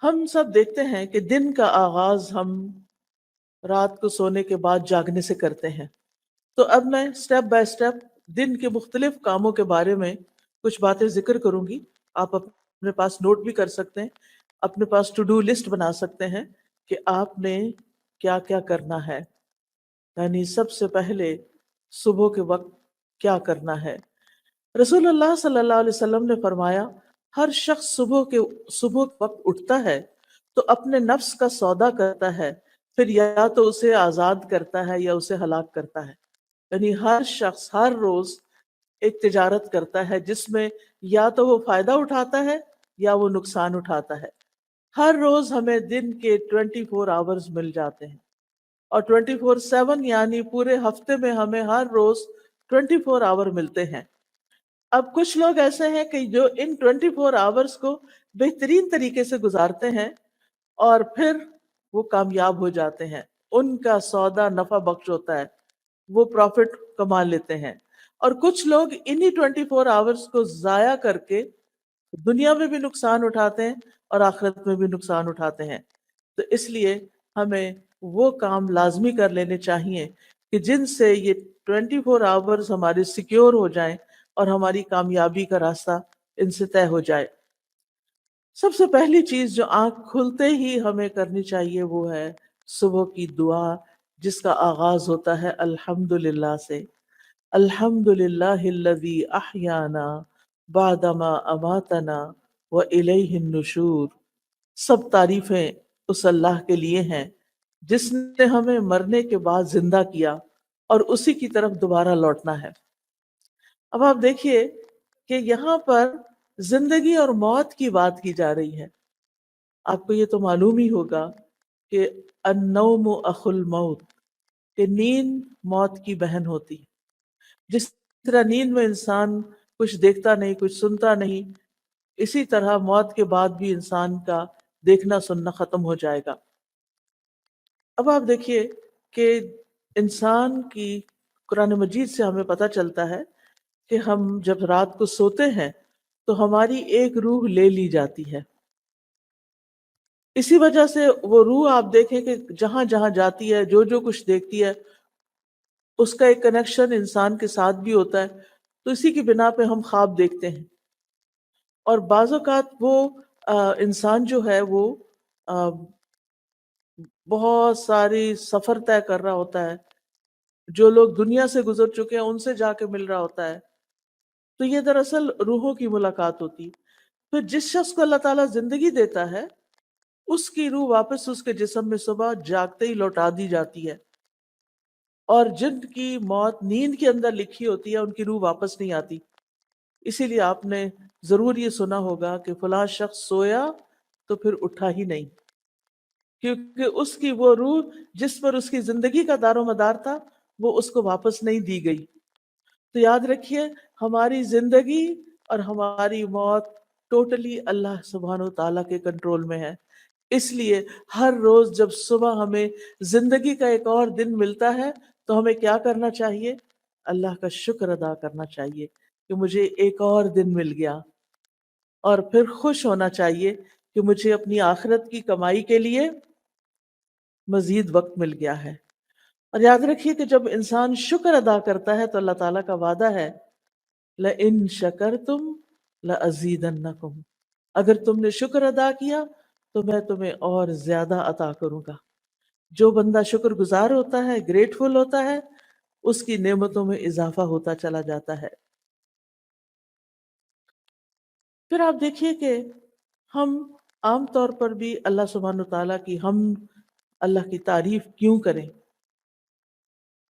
ہم سب دیکھتے ہیں کہ دن کا آغاز ہم رات کو سونے کے بعد جاگنے سے کرتے ہیں. تو اب میں سٹیپ بائی سٹیپ دن کے مختلف کاموں کے بارے میں کچھ باتیں ذکر کروں گی. آپ اپنے پاس نوٹ بھی کر سکتے ہیں، اپنے پاس ٹو ڈو لسٹ بنا سکتے ہیں کہ آپ نے کیا کیا کرنا ہے. یعنی سب سے پہلے صبح کے وقت کیا کرنا ہے. رسول اللہ صلی اللہ علیہ وسلم نے فرمایا، ہر شخص صبح کے وقت اٹھتا ہے تو اپنے نفس کا سودا کرتا ہے، پھر یا تو اسے آزاد کرتا ہے یا اسے ہلاک کرتا ہے. یعنی ہر شخص ہر روز ایک تجارت کرتا ہے جس میں یا تو وہ فائدہ اٹھاتا ہے یا وہ نقصان اٹھاتا ہے. ہر روز ہمیں دن کے 24 آورز مل جاتے ہیں، اور 24/7 یعنی پورے ہفتے میں ہمیں ہر روز 24 آور ملتے ہیں. اب کچھ لوگ ایسے ہیں کہ جو ان 24 آورز کو بہترین طریقے سے گزارتے ہیں اور پھر وہ کامیاب ہو جاتے ہیں، ان کا سودا نفع بخش ہوتا ہے، وہ پروفٹ کما لیتے ہیں. اور کچھ لوگ انہی 24 آورز کو ضائع کر کے دنیا میں بھی نقصان اٹھاتے ہیں اور آخرت میں بھی نقصان اٹھاتے ہیں. تو اس لیے ہمیں وہ کام لازمی کر لینے چاہیے کہ جن سے یہ 24 آورز ہمارے سیکیور ہو جائیں اور ہماری کامیابی کا راستہ ان سے طے ہو جائے. سب سے پہلی چیز جو آنکھ کھلتے ہی ہمیں کرنی چاہیے وہ ہے صبح کی دعا، جس کا آغاز ہوتا ہے الحمدللہ سے. الحمدللہ الذی احیانا بعدما اماتنا والیہ النشور. سب تعریفیں اس اللہ کے لیے ہیں جس نے ہمیں مرنے کے بعد زندہ کیا اور اسی کی طرف دوبارہ لوٹنا ہے. اب آپ دیکھیے کہ یہاں پر زندگی اور موت کی بات کی جا رہی ہے. آپ کو یہ تو معلوم ہی ہوگا کہ النوم اخو الموت، کہ نیند موت کی بہن ہوتی ہے. جس طرح نیند میں انسان کچھ دیکھتا نہیں، کچھ سنتا نہیں، اسی طرح موت کے بعد بھی انسان کا دیکھنا سننا ختم ہو جائے گا. اب آپ دیکھیے کہ انسان کی قرآن مجید سے ہمیں پتہ چلتا ہے کہ ہم جب رات کو سوتے ہیں تو ہماری ایک روح لے لی جاتی ہے. اسی وجہ سے وہ روح آپ دیکھیں کہ جہاں جہاں جاتی ہے، جو جو کچھ دیکھتی ہے، اس کا ایک کنیکشن انسان کے ساتھ بھی ہوتا ہے. تو اسی کی بنا پہ ہم خواب دیکھتے ہیں. اور بعض اوقات وہ انسان جو ہے وہ بہت ساری سفر طے کر رہا ہوتا ہے، جو لوگ دنیا سے گزر چکے ہیں ان سے جا کے مل رہا ہوتا ہے. تو یہ دراصل روحوں کی ملاقات ہوتی. پھر جس شخص کو اللہ تعالیٰ زندگی دیتا ہے اس کی روح واپس اس کے جسم میں صبح جاگتے ہی لوٹا دی جاتی ہے، اور جن کی موت نیند کے اندر لکھی ہوتی ہے ان کی روح واپس نہیں آتی. اسی لیے آپ نے ضرور یہ سنا ہوگا کہ فلاں شخص سویا تو پھر اٹھا ہی نہیں، کیونکہ اس کی وہ روح جس پر اس کی زندگی کا دار و مدار تھا وہ اس کو واپس نہیں دی گئی. تو یاد رکھیے ہماری زندگی اور ہماری موت ٹوٹلی اللہ سبحانہ و تعالیٰ کے کنٹرول میں ہے. اس لیے ہر روز جب صبح ہمیں زندگی کا ایک اور دن ملتا ہے تو ہمیں کیا کرنا چاہیے؟ اللہ کا شکر ادا کرنا چاہیے کہ مجھے ایک اور دن مل گیا، اور پھر خوش ہونا چاہیے کہ مجھے اپنی آخرت کی کمائی کے لیے مزید وقت مل گیا ہے. اور یاد رکھیے کہ جب انسان شکر ادا کرتا ہے تو اللہ تعالیٰ کا وعدہ ہے لَإِن شَكَرْتُمْ لَأَزِيدَنَّكُمْ، اگر تم نے شکر ادا کیا تو میں تمہیں اور زیادہ عطا کروں گا. جو بندہ شکر گزار ہوتا ہے، گریٹفل ہوتا ہے، اس کی نعمتوں میں اضافہ ہوتا چلا جاتا ہے. پھر آپ دیکھیے کہ ہم عام طور پر بھی اللہ سبحانہ تعالیٰ کی اللہ کی تعریف کیوں کریں؟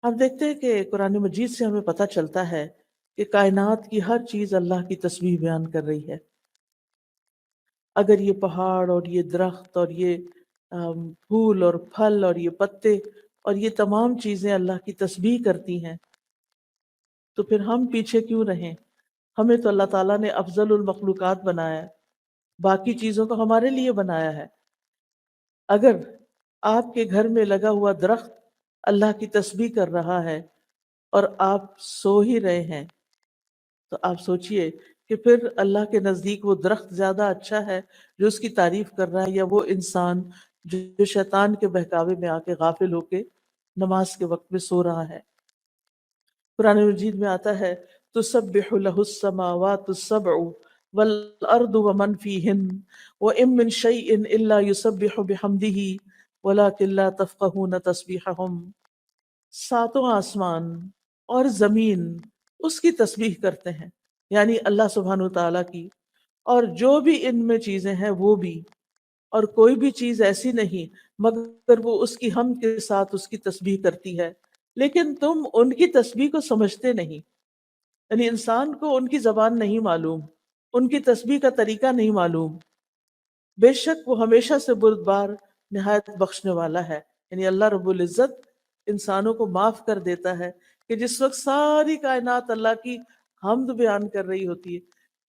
آپ دیکھتے ہیں کہ قرآن مجید سے ہمیں پتہ چلتا ہے کہ کائنات کی ہر چیز اللہ کی تسبیح بیان کر رہی ہے. اگر یہ پہاڑ اور یہ درخت اور یہ پھول اور پھل اور یہ پتے اور یہ تمام چیزیں اللہ کی تسبیح کرتی ہیں تو پھر ہم پیچھے کیوں رہیں؟ ہمیں تو اللہ تعالیٰ نے افضل المخلوقات بنایا ہے، باقی چیزوں کو ہمارے لیے بنایا ہے. اگر آپ کے گھر میں لگا ہوا درخت اللہ کی تسبیح کر رہا ہے اور آپ سو ہی رہے ہیں تو آپ سوچئے کہ پھر اللہ کے نزدیک وہ درخت زیادہ اچھا ہے جو اس کی تعریف کر رہا ہے، یا وہ انسان جو شیطان کے بہکاوے میں آ کے غافل ہو کے نماز کے وقت میں سو رہا ہے؟ قرآن مجید میں آتا ہے تسبح له السماوات السبع والارض ومن فیہن وان من شیء الا یسبح بحمده ولکن لا تفقهون تسبیحهم، ساتوں آسمان اور زمین اس کی تسبیح کرتے ہیں، یعنی اللہ سبحانہ تعالیٰ کی، اور جو بھی ان میں چیزیں ہیں وہ بھی، اور کوئی بھی چیز ایسی نہیں مگر وہ اس کی حمد کے ساتھ اس کی تسبیح کرتی ہے، لیکن تم ان کی تسبیح کو سمجھتے نہیں، یعنی انسان کو ان کی زبان نہیں معلوم، ان کی تسبیح کا طریقہ نہیں معلوم۔ بے شک وہ ہمیشہ سے بردبار نہایت بخشنے والا ہے، یعنی اللہ رب العزت انسانوں کو معاف کر دیتا ہے کہ جس وقت ساری کائنات اللہ کی حمد بیان کر رہی ہوتی ہے،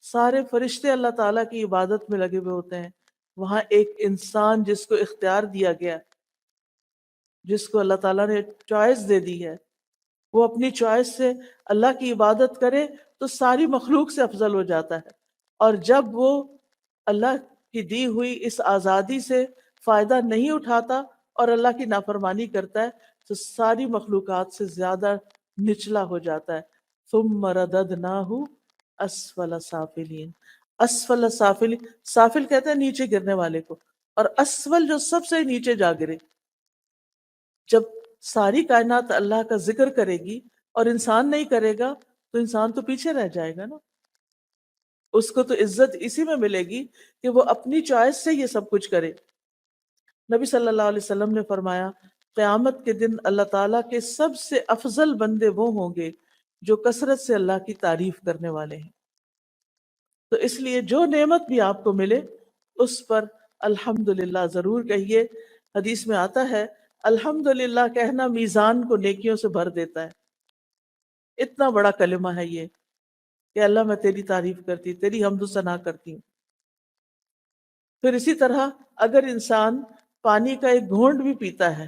سارے فرشتے اللہ تعالیٰ کی عبادت میں لگے ہوئے ہوتے ہیں، وہاں ایک انسان جس کو اختیار دیا گیا، جس کو اللہ تعالیٰ نے چوائس دے دی ہے، وہ اپنی چوائس سے اللہ کی عبادت کرے تو ساری مخلوق سے افضل ہو جاتا ہے، اور جب وہ اللہ کی دی ہوئی اس آزادی سے فائدہ نہیں اٹھاتا اور اللہ کی نافرمانی کرتا ہے تو ساری مخلوقات سے زیادہ نچلا ہو جاتا ہے۔ ثم رددناہ اسفل سافلین، اسفل سافلین، سافل کہتے ہیں نیچے گرنے والے کو، اور اسفل جو سب سے نیچے جا گرے۔ جب ساری کائنات اللہ کا ذکر کرے گی اور انسان نہیں کرے گا تو انسان تو پیچھے رہ جائے گا نا، اس کو تو عزت اسی میں ملے گی کہ وہ اپنی چوائس سے یہ سب کچھ کرے۔ نبی صلی اللہ علیہ وسلم نے فرمایا قیامت کے دن اللہ تعالیٰ کے سب سے افضل بندے وہ ہوں گے جو کثرت سے اللہ کی تعریف کرنے والے ہیں۔ تو اس لیے جو نعمت بھی آپ کو ملے اس پر الحمدللہ ضرور کہیے۔ حدیث میں آتا ہے الحمدللہ کہنا میزان کو نیکیوں سے بھر دیتا ہے۔ اتنا بڑا کلمہ ہے یہ کہ اللہ میں تیری تعریف کرتی، تیری حمد و ثنا کرتی ہوں۔ پھر اسی طرح اگر انسان پانی کا ایک گھونٹ بھی پیتا ہے،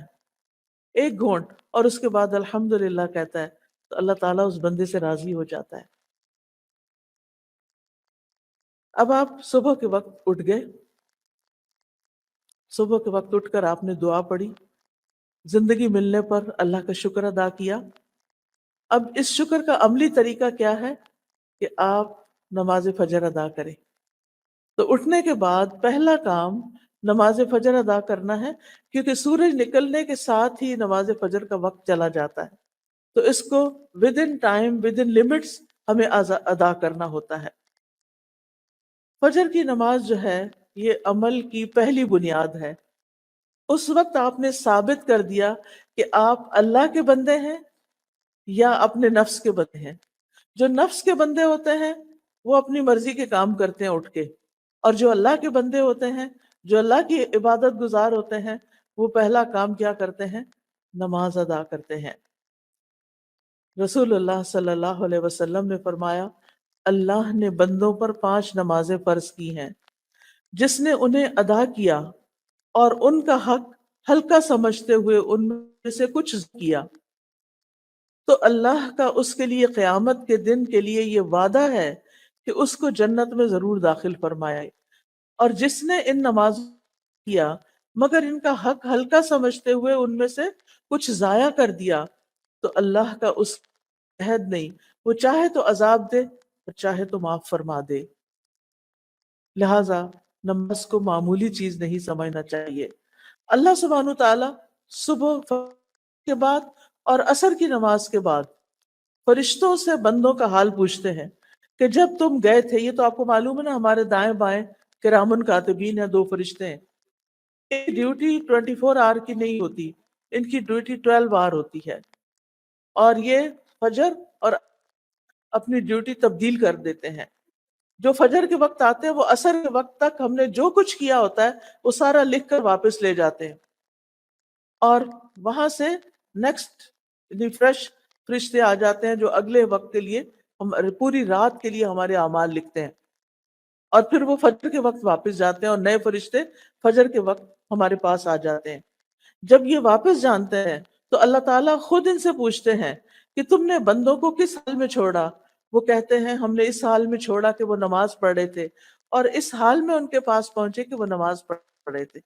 ایک گھونٹ، اور اس کے بعد الحمدللہ کہتا ہے تو اللہ تعالیٰ اس بندے سے راضی ہو جاتا ہے۔ اب آپ صبح کے وقت اٹھ گئے، صبح کے وقت اٹھ کر آپ نے دعا پڑھی، زندگی ملنے پر اللہ کا شکر ادا کیا۔ اب اس شکر کا عملی طریقہ کیا ہے کہ آپ نماز فجر ادا کریں۔ تو اٹھنے کے بعد پہلا کام نماز فجر ادا کرنا ہے، کیونکہ سورج نکلنے کے ساتھ ہی نماز فجر کا وقت چلا جاتا ہے، تو اس کو with in time, with in limits ہمیں ادا کرنا ہوتا ہے۔ فجر کی نماز جو ہے یہ عمل کی پہلی بنیاد ہے۔ اس وقت آپ نے ثابت کر دیا کہ آپ اللہ کے بندے ہیں یا اپنے نفس کے بندے ہیں۔ جو نفس کے بندے ہوتے ہیں وہ اپنی مرضی کے کام کرتے ہیں اٹھ کے، اور جو اللہ کے بندے ہوتے ہیں، جو اللہ کی عبادت گزار ہوتے ہیں، وہ پہلا کام کیا کرتے ہیں؟ نماز ادا کرتے ہیں۔ رسول اللہ صلی اللہ علیہ وسلم نے فرمایا اللہ نے بندوں پر 5 نمازیں فرض کی ہیں، جس نے انہیں ادا کیا اور ان کا حق ہلکا سمجھتے ہوئے ان میں سے کچھ کیا تو اللہ کا اس کے لیے قیامت کے دن کے لیے یہ وعدہ ہے کہ اس کو جنت میں ضرور داخل فرمائے، اور جس نے ان نمازوں کیا مگر ان کا حق ہلکا سمجھتے ہوئے ان میں سے کچھ ضائع کر دیا تو اللہ کا اس عہد نہیں، وہ چاہے تو عذاب دے اور چاہے تو معاف فرما دے۔ لہٰذا نماز کو معمولی چیز نہیں سمجھنا چاہیے۔ اللہ سبحانہ تعالیٰ صبح کے بعد اور عصر کی نماز کے بعد فرشتوں سے بندوں کا حال پوچھتے ہیں کہ جب تم گئے تھے، یہ تو آپ کو معلوم ہے نا ہمارے دائیں بائیں کرامن کاتبین ہیں، 2 فرشتے ہیں۔ ان کی ڈیوٹی 24 آور کی نہیں ہوتی، ان کی ڈیوٹی 12 آور ہوتی ہے، اور یہ فجر اور اپنی ڈیوٹی تبدیل کر دیتے ہیں۔ جو فجر کے وقت آتے ہیں وہ عصر کے وقت تک ہم نے جو کچھ کیا ہوتا ہے وہ سارا لکھ کر واپس لے جاتے ہیں، اور وہاں سے نیکسٹ فریش فرشتے آ جاتے ہیں جو اگلے وقت کے لیے پوری رات کے لیے ہمارے اعمال لکھتے ہیں، اور پھر وہ فجر کے وقت واپس جاتے ہیں اور نئے فرشتے فجر کے وقت ہمارے پاس آ جاتے ہیں۔ جب یہ واپس جانتے ہیں تو اللہ تعالیٰ خود ان سے پوچھتے ہیں کہ تم نے بندوں کو کس حال میں چھوڑا؟ وہ کہتے ہیں ہم نے اس حال میں چھوڑا کہ وہ نماز پڑھ رہے تھے، اور اس حال میں ان کے پاس پہنچے کہ وہ نماز پڑھ رہے تھے۔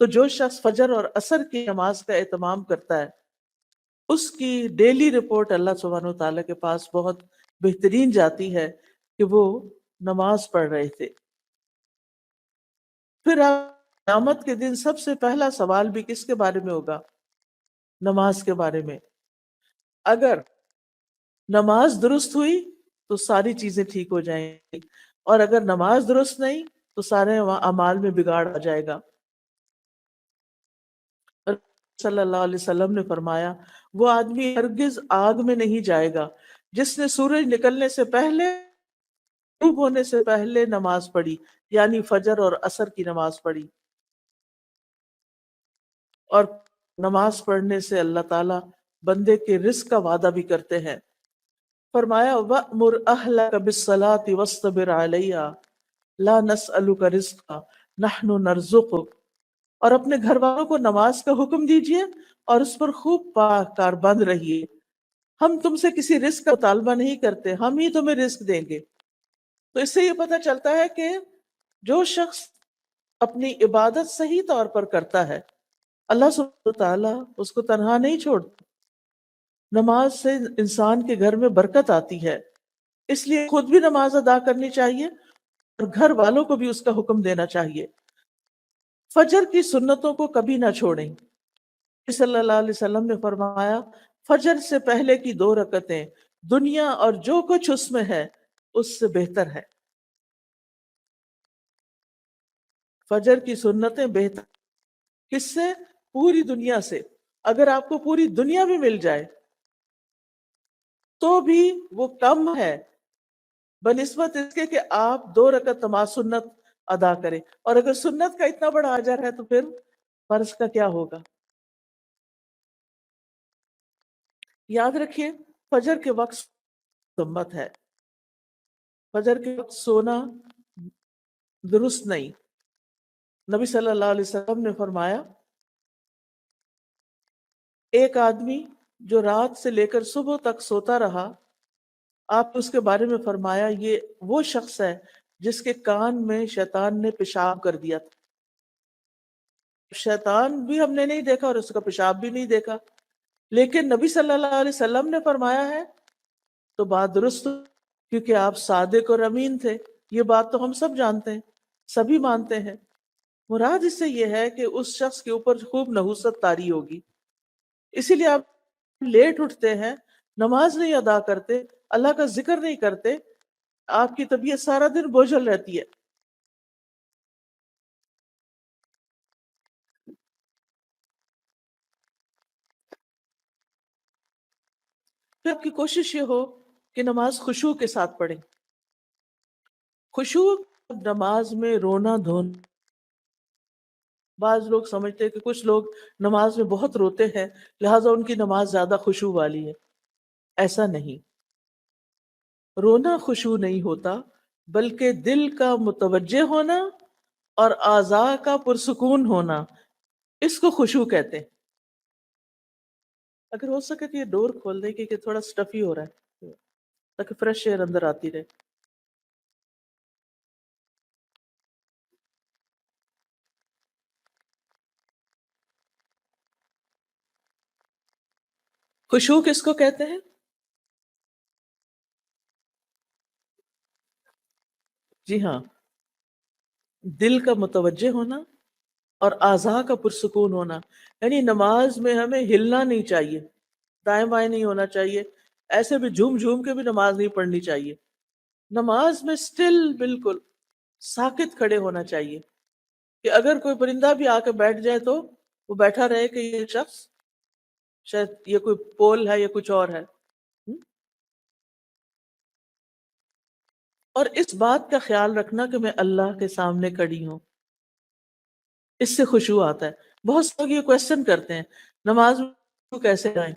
تو جو شخص فجر اور عصر کی نماز کا اہتمام کرتا ہے، اس کی ڈیلی رپورٹ اللہ سبحانہ وتعالیٰ کے پاس بہت بہترین جاتی ہے کہ وہ نماز پڑھ رہے تھے۔ پھر قیامت کے دن سب سے پہلا سوال بھی کس کے بارے میں ہوگا؟ نماز کے بارے میں۔ اگر نماز درست ہوئی تو ساری چیزیں ٹھیک ہو جائیں گی، اور اگر نماز درست نہیں تو سارے اعمال میں بگاڑ آ جائے گا۔ صلی اللہ علیہ وسلم نے فرمایا وہ آدمی ہرگز آگ میں نہیں جائے گا جس نے سورج نکلنے سے پہلے، غروب ہونے سے پہلے نماز پڑھی، یعنی فجر اور عصر کی نماز پڑھی۔ اور نماز پڑھنے سے اللہ تعالیٰ بندے کے رزق کا وعدہ بھی کرتے ہیں۔ فرمایا وَأْمُرْ أَهْلَكَ بِالصَّلَاةِ وَاصْطَبِرْ عَلَيْهَا لَا نَسْأَلُكَ رِزْقًا نَحْنُ نَرْزُقُكَ، اور اپنے گھر والوں کو نماز کا حکم دیجئے اور اس پر خوب پاک کار بند رہیے۔ ہم تم سے کسی رزق کا مطالبہ نہیں کرتے، ہم ہی تمہیں رزق دیں گے۔ تو اس سے یہ پتہ چلتا ہے کہ جو شخص اپنی عبادت صحیح طور پر کرتا ہے، اللہ سبحانہ وتعالیٰ اس کو تنہا نہیں چھوڑتا۔ نماز سے انسان کے گھر میں برکت آتی ہے، اس لیے خود بھی نماز ادا کرنی چاہیے اور گھر والوں کو بھی اس کا حکم دینا چاہیے۔ فجر کی سنتوں کو کبھی نہ چھوڑیں۔ صلی اللہ علیہ وسلم نے فرمایا فجر سے پہلے کی 2 رکعتیں دنیا اور جو کچھ اس میں ہے اس سے بہتر ہے۔ فجر کی سنتیں بہتر کس سے؟ پوری دنیا سے۔ اگر آپ کو پوری دنیا بھی مل جائے تو بھی وہ کم ہے بنسبت اس کے کہ آپ 2 رکعت نماز سنت ادا کریں، اور اگر سنت کا اتنا بڑا اجر ہے تو پھر فرض کا کیا ہوگا؟ یاد رکھیے فجر کے وقت سنت ہے، فجر کے وقت سونا درست نہیں۔ نبی صلی اللہ علیہ وسلم نے فرمایا ایک آدمی جو رات سے لے کر صبح تک سوتا رہا، آپ نے اس کے بارے میں فرمایا یہ وہ شخص ہے جس کے کان میں شیطان نے پیشاب کر دیا تھا۔ شیطان بھی ہم نے نہیں دیکھا اور اس کا پیشاب بھی نہیں دیکھا، لیکن نبی صلی اللہ علیہ وسلم نے فرمایا ہے تو بات درست، کیونکہ آپ صادق اور امین تھے۔ یہ بات تو ہم سب جانتے ہیں، سبھی مانتے ہیں۔ مراد اس سے یہ ہے کہ اس شخص کے اوپر خوب نحوست طاری ہوگی، اسی لیے آپ لیٹ اٹھتے ہیں، نماز نہیں ادا کرتے، اللہ کا ذکر نہیں کرتے، آپ کی طبیعت سارا دن بوجھل رہتی ہے۔ پھر آپ کی کوشش یہ ہو کہ نماز خشوع کے ساتھ پڑھیں۔ خشوع نماز میں رونا دھونا، بعض لوگ سمجھتے ہیں کہ کچھ لوگ نماز میں بہت روتے ہیں لہٰذا ان کی نماز زیادہ خشوع والی ہے۔ ایسا نہیں، رونا خشوع نہیں ہوتا، بلکہ دل کا متوجہ ہونا اور اعضاء کا پرسکون ہونا، اس کو خشوع کہتے ہیں۔ اگر ہو سکے تو یہ ڈور کھول دیں کیونکہ تھوڑا سٹفی ہو رہا ہے تاکہ فریش ایئر اندر آتی رہے۔ خشوع کس کو کہتے ہیں؟ جی ہاں، دل کا متوجہ ہونا اور اعضاء کا پرسکون ہونا، یعنی نماز میں ہمیں ہلنا نہیں چاہیے، دائیں بائیں نہیں ہونا چاہیے، ایسے بھی جھوم جھوم کے بھی نماز نہیں پڑھنی چاہیے۔ نماز میں سٹل بالکل ساکت کھڑے ہونا چاہیے کہ اگر کوئی پرندہ بھی آ کے بیٹھ جائے تو وہ بیٹھا رہے کہ یہ شخص شاید یہ کوئی پول ہے یا کچھ اور ہے۔ اور اس بات کا خیال رکھنا کہ میں اللہ کے سامنے کھڑی ہوں، اس سے خشوع آتا ہے۔ بہت سے لوگ یہ کوشچن کرتے ہیں نماز میں کیسے جائیں؟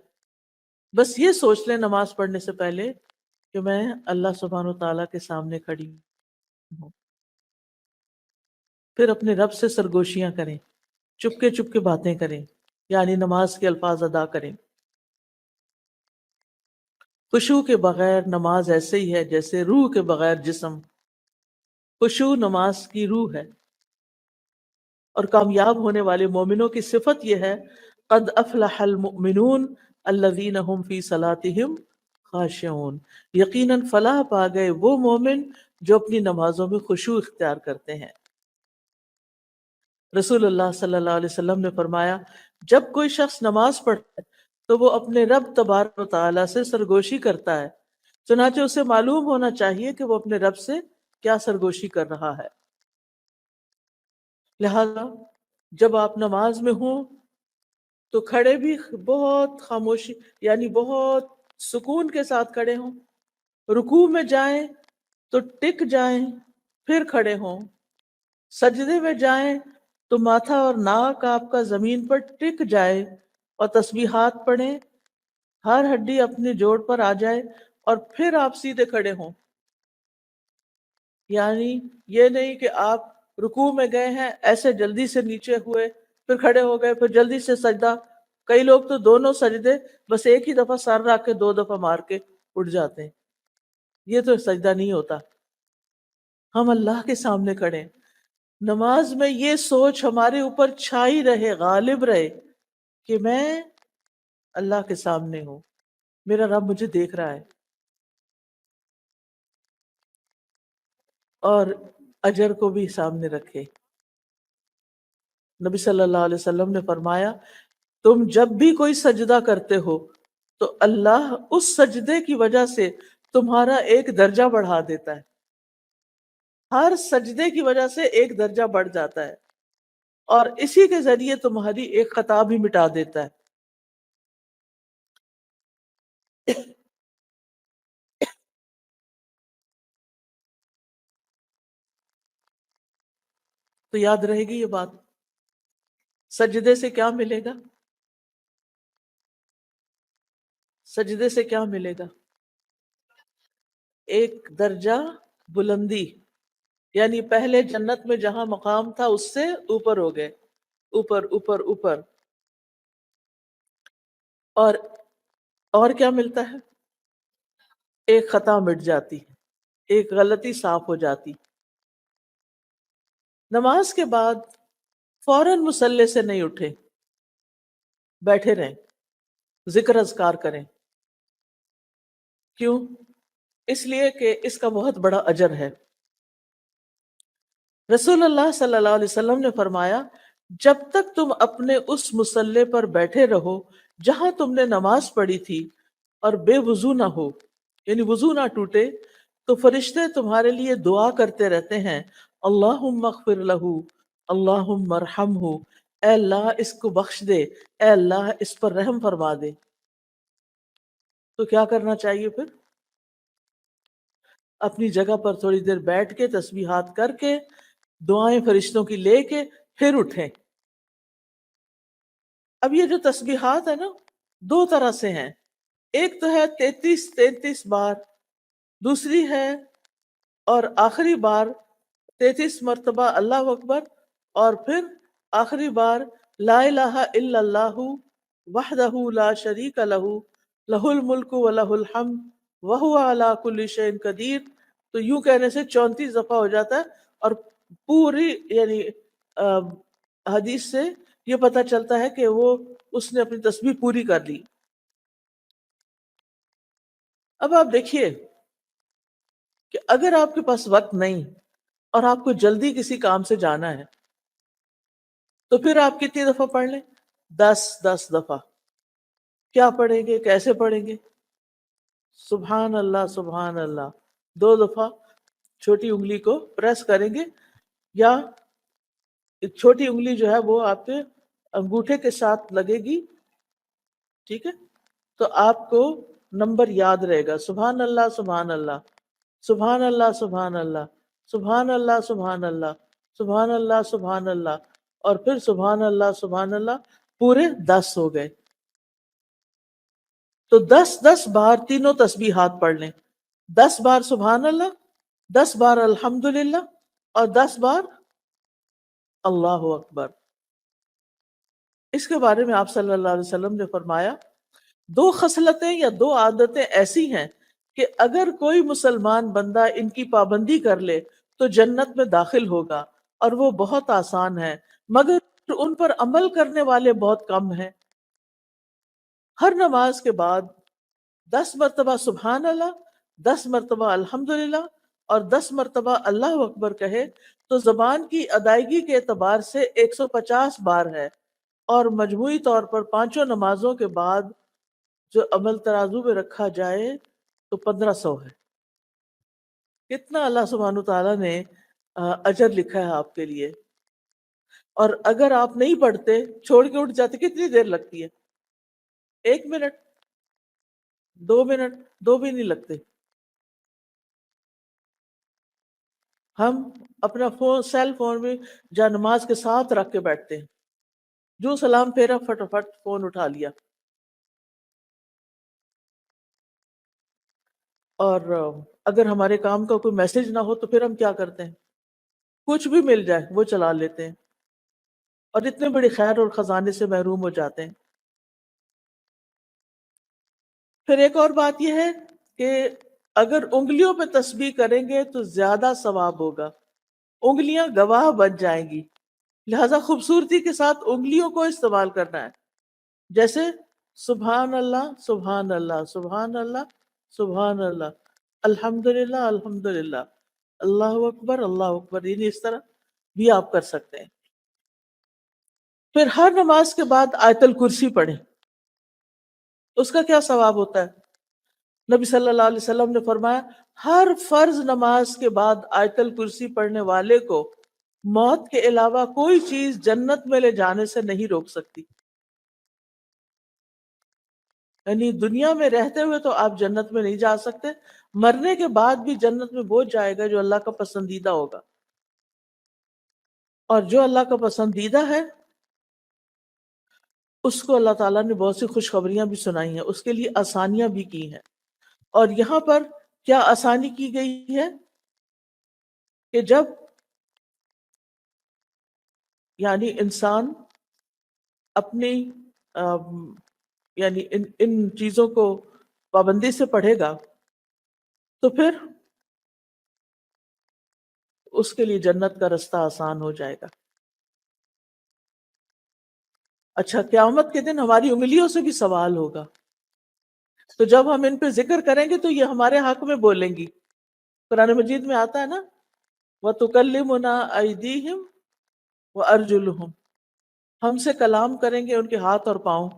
بس یہ سوچ لیں نماز پڑھنے سے پہلے کہ میں اللہ سبحانہ و تعالیٰ کے سامنے کھڑی ہوں، پھر اپنے رب سے سرگوشیاں کریں، چپکے چپکے باتیں کریں، یعنی نماز کے الفاظ ادا کریں۔ خشوع کے بغیر نماز ایسے ہی ہے جیسے روح کے بغیر جسم. خشوع نماز کی روح ہے. اور کامیاب ہونے والے مومنوں کی صفت یہ ہے قد افلح المؤمنون الذین هم فی صلاتهم خاشعون. یقیناً فلاح پا گئے وہ مومن جو اپنی نمازوں میں خشوع اختیار کرتے ہیں. رسول اللہ صلی اللہ علیہ وسلم نے فرمایا جب کوئی شخص نماز پڑھتا ہے تو وہ اپنے رب تبارک و تعالیٰ سے سرگوشی کرتا ہے. چنانچہ اسے معلوم ہونا چاہیے کہ وہ اپنے رب سے کیا سرگوشی کر رہا ہے. لہذا جب آپ نماز میں ہوں تو کھڑے بھی بہت خاموشی یعنی بہت سکون کے ساتھ کھڑے ہوں. رکوع میں جائیں تو ٹک جائیں پھر کھڑے ہوں. سجدے میں جائیں تو ماتھا اور ناک آپ کا زمین پر ٹک جائے اور تسبیحات پڑھیں. ہر ہڈی اپنے جوڑ پر آ جائے اور پھر آپ سیدھے کھڑے ہوں. یعنی یہ نہیں کہ آپ رکوع میں گئے ہیں ایسے جلدی سے نیچے ہوئے پھر کھڑے ہو گئے پھر جلدی سے سجدہ. کئی لوگ تو دونوں سجدے بس ایک ہی دفعہ سر رکھ کے 2 دفعہ مار کے اٹھ جاتے ہیں. یہ تو سجدہ نہیں ہوتا. ہم اللہ کے سامنے کھڑے. نماز میں یہ سوچ ہمارے اوپر چھائی رہے غالب رہے کہ میں اللہ کے سامنے ہوں, میرا رب مجھے دیکھ رہا ہے. اور اجر کو بھی سامنے رکھے. نبی صلی اللہ علیہ وسلم نے فرمایا تم جب بھی کوئی سجدہ کرتے ہو تو اللہ اس سجدے کی وجہ سے تمہارا ایک درجہ بڑھا دیتا ہے. ہر سجدے کی وجہ سے ایک درجہ بڑھ جاتا ہے اور اسی کے ذریعے تمہاری ایک خطا بھی مٹا دیتا ہے. تو یاد رہے گی یہ بات. سجدے سے کیا ملے گا؟ سجدے سے کیا ملے گا؟ ایک درجہ بلندی. یعنی پہلے جنت میں جہاں مقام تھا اس سے اوپر ہو گئے, اوپر اوپر اوپر. اور کیا ملتا ہے؟ ایک خطا مٹ جاتی, ایک غلطی صاف ہو جاتی. نماز کے بعد فوراً مصلی سے نہیں اٹھے, بیٹھے رہیں, ذکر اذکار کریں. کیوں؟ اس لیے کہ اس کا بہت بڑا اجر ہے. رسول اللہ صلی اللہ علیہ وسلم نے فرمایا جب تک تم اپنے اس مصلی پر بیٹھے رہو جہاں تم نے نماز پڑھی تھی اور بے وضو نہ ہو, یعنی وضو نہ ٹوٹے, تو فرشتے تمہارے لیے دعا کرتے رہتے ہیں اللہم اغفر لہ, اللہم ارحمہ, اے اللہ اس کو بخش دے, اے اللہ اس پر رحم فرما دے. تو کیا کرنا چاہیے پھر؟ اپنی جگہ پر تھوڑی دیر بیٹھ کے تسبیحات کر کے دعائیں فرشتوں کی لے کے پھر اٹھیں. اب یہ جو تسبیحات ہے نا 2 طرح سے ہیں. ایک تو ہے 33 بار, دوسری ہے اور آخری بار 33 مرتبہ اللہ اکبر, اور پھر آخری بار لا الہ الا اللہ وحدہ لا شریک لہ لہ الملک و لہ الحمد وہو علی کل شیء قدیر. تو یوں کہنے سے 34 دفعہ ہو جاتا ہے اور پوری یعنی حدیث سے یہ پتہ چلتا ہے کہ وہ اس نے اپنی تسبیح پوری کر لی. اب آپ دیکھیے کہ اگر آپ کے پاس وقت نہیں اور آپ کو جلدی کسی کام سے جانا ہے تو پھر آپ کتنی دفعہ پڑھ لیں؟ 10 دفعہ. کیا پڑھیں گے؟ کیسے پڑھیں گے؟ سبحان اللہ سبحان اللہ 2 دفعہ چھوٹی انگلی کو پریس کریں گے, یا چھوٹی انگلی جو ہے وہ آپ کے انگوٹھے کے ساتھ لگے گی, ٹھیک ہے, تو آپ کو نمبر یاد رہے گا سبحان اللہ سبحان اللہ سبحان اللہ سبحان اللہ سبحان اللہ سبحان اللہ سبحان اللہ سبحان اللہ, اور پھر سبحان اللہ پورے 10 ہو گئے. تو 10 تینوں تسبیحات پڑھ لیں. 10 سبحان اللہ, 10 الحمدللہ, اور 10 اللہ اکبر. اس کے بارے میں آپ صلی اللہ علیہ وسلم نے فرمایا دو خصلتیں یا دو عادتیں ایسی ہیں کہ اگر کوئی مسلمان بندہ ان کی پابندی کر لے تو جنت میں داخل ہوگا، اور وہ بہت آسان ہے، مگر ان پر عمل کرنے والے بہت کم ہیں۔ ہر نماز کے بعد 10 مرتبہ سبحان اللہ، 10 مرتبہ الحمدللہ اور 10 مرتبہ اللہ اکبر کہے تو زبان کی ادائیگی کے اعتبار سے 150 بار ہے، اور مجموعی طور پر پانچوں نمازوں کے بعد جو عمل ترازو میں رکھا جائے تو 1500 ہے۔ کتنا اللہ سبحانہ تعالیٰ نے اجر لکھا ہے آپ کے لیے۔ اور اگر آپ نہیں پڑھتے، چھوڑ کے اٹھ جاتے، کتنی دیر لگتی ہے؟ 1 منٹ، 2 منٹ، دو بھی نہیں لگتے۔ ہم اپنا فون، سیل فون میں جا نماز کے ساتھ رکھ کے بیٹھتے ہیں، جو سلام پھیرا فٹافٹ فون اٹھا لیا۔ اور اگر ہمارے کام کا کوئی میسج نہ ہو تو پھر ہم کیا کرتے ہیں؟ کچھ بھی مل جائے وہ چلا لیتے ہیں، اور اتنے بڑے خیر اور خزانے سے محروم ہو جاتے ہیں۔ پھر ایک اور بات یہ ہے کہ اگر انگلیوں پہ تسبیح کریں گے تو زیادہ ثواب ہوگا، انگلیاں گواہ بن جائیں گی، لہذا خوبصورتی کے ساتھ انگلیوں کو استعمال کرنا ہے، جیسے سبحان اللہ سبحان اللہ سبحان اللہ سبحان اللہ، الحمدللہ الحمدللہ، اللہ اکبر، یعنی اس طرح بھی آپ کر سکتے ہیں۔ پھر ہر نماز کے بعد آیت الکرسی پڑھیں، اس کا کیا ثواب ہوتا ہے؟ نبی صلی اللہ علیہ وسلم نے فرمایا ہر فرض نماز کے بعد آیت الکرسی پڑھنے والے کو موت کے علاوہ کوئی چیز جنت میں لے جانے سے نہیں روک سکتی۔ یعنی دنیا میں رہتے ہوئے تو آپ جنت میں نہیں جا سکتے، مرنے کے بعد بھی جنت میں وہ جائے گا جو اللہ کا پسندیدہ ہوگا، اور جو اللہ کا پسندیدہ ہے اس کو اللہ تعالیٰ نے بہت سی خوشخبریاں بھی سنائی ہیں، اس کے لیے آسانیاں بھی کی ہیں۔ اور یہاں پر کیا آسانی کی گئی ہے کہ جب یعنی انسان اپنی یعنی ان چیزوں کو پابندی سے پڑھے گا تو پھر اس کے لیے جنت کا رستہ آسان ہو جائے گا۔ اچھا، قیامت کے دن ہماری انگلیوں سے بھی سوال ہوگا، تو جب ہم ان پہ ذکر کریں گے تو یہ ہمارے حق میں بولیں گی۔ قرآن مجید میں آتا ہے نا، وَتُكَلِّمُنَا أَيْدِيهِمْ وَأَرْجُلُهُمْ، ہم سے کلام کریں گے ان کے ہاتھ اور پاؤں۔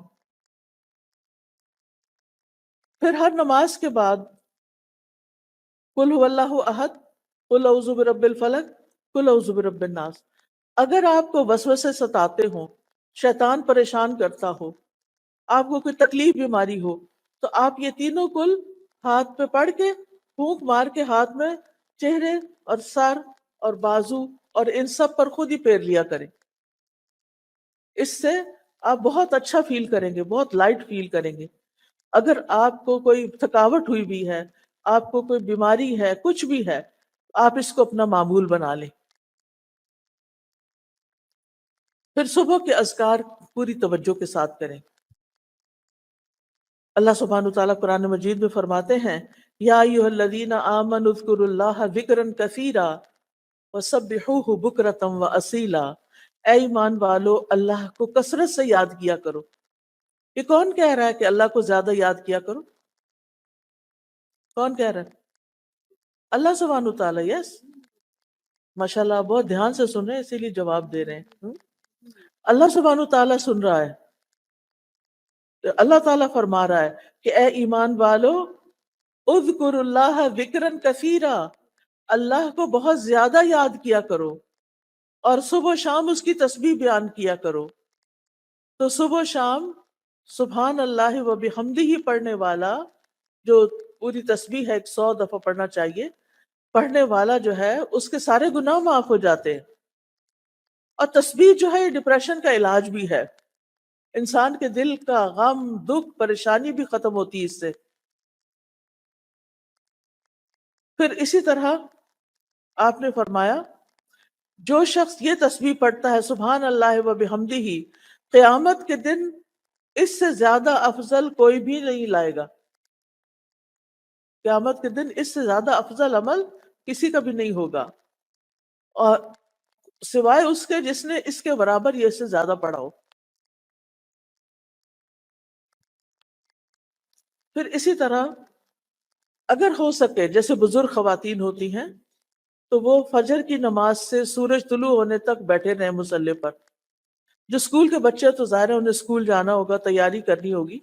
پھر ہر نماز کے بعد قُلْ هُوَ اللَّهُ أَحَدٌ، قُلْ أَعُوذُ بِرَبِّ الْفَلَقِ، قُلْ أَعُوذُ بِرَبِّ النَّاسِ۔ اگر آپ کو وسوسے ستاتے ہوں، شیطان پریشان کرتا ہو، آپ کو کوئی تکلیف بیماری ہو، تو آپ یہ تینوں کل ہاتھ پہ پڑھ کے پھونک مار کے ہاتھ میں چہرے اور سر اور بازو اور ان سب پر خود ہی پھیر لیا کریں۔ اس سے آپ بہت اچھا فیل کریں گے، بہت لائٹ فیل کریں گے۔ اگر آپ کو کوئی تھکاوٹ ہوئی بھی ہے، آپ کو کوئی بیماری ہے، کچھ بھی ہے، آپ اس کو اپنا معمول بنا لیں۔ پھر صبح کے اذکار پوری توجہ کے ساتھ کریں۔ اللہ سبحانہ تعالیٰ قرآن مجید میں فرماتے ہیں یا ایھا الذین آمنوا اذکروا اللہ ذکرا کثیرا وسبحوہ بکرۃ واصیلا، اے ایمان والو اللہ کو کثرت سے یاد کیا کرو۔ یہ کون کہہ رہا ہے کہ اللہ کو زیادہ یاد کیا کرو؟ کون کہہ رہا ہے؟ اللہ سبحانہ تعالیٰ، یس، ماشاءاللہ آپ بہت دھیان سے سن رہے ہیں، اسی لیے جواب دے رہے ہیں۔ اللہ سبحانہ تعالیٰ سن رہا ہے، اللہ تعالیٰ فرما رہا ہے کہ اے ایمان والو اذکر اللہ ذکرا کثیرا، اللہ کو بہت زیادہ یاد کیا کرو، اور صبح و شام اس کی تسبیح بیان کیا کرو۔ تو صبح و شام سبحان اللہ و بحمدہ پڑھنے والا، جو پوری تسبیح ہے 100 دفعہ پڑھنا چاہیے، پڑھنے والا جو ہے اس کے سارے گناہ معاف ہو جاتے ہیں۔ اور تسبیح جو ہے یہ ڈپریشن کا علاج بھی ہے، انسان کے دل کا غم، دکھ، پریشانی بھی ختم ہوتی ہے اس سے۔ پھر اسی طرح آپ نے فرمایا جو شخص یہ تسبیح پڑھتا ہے سبحان اللہ و بحمدہ، قیامت کے دن اس سے زیادہ افضل کوئی بھی نہیں لائے گا. قیامت کے دن اس سے زیادہ افضل عمل کسی کا بھی نہیں ہوگا، اور سوائے اس کے جس نے اس کے برابر یہ اس سے زیادہ پڑھا ہو. پھر اسی طرح اگر ہو سکے، جیسے بزرگ خواتین ہوتی ہیں تو وہ فجر کی نماز سے سورج طلوع ہونے تک بیٹھے رہے مصلی پر. جو اسکول کے بچے تو ظاہر ہے انہیں اسکول جانا ہوگا، تیاری کرنی ہوگی،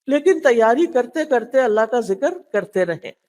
لیکن تیاری کرتے کرتے اللہ کا ذکر کرتے رہیں.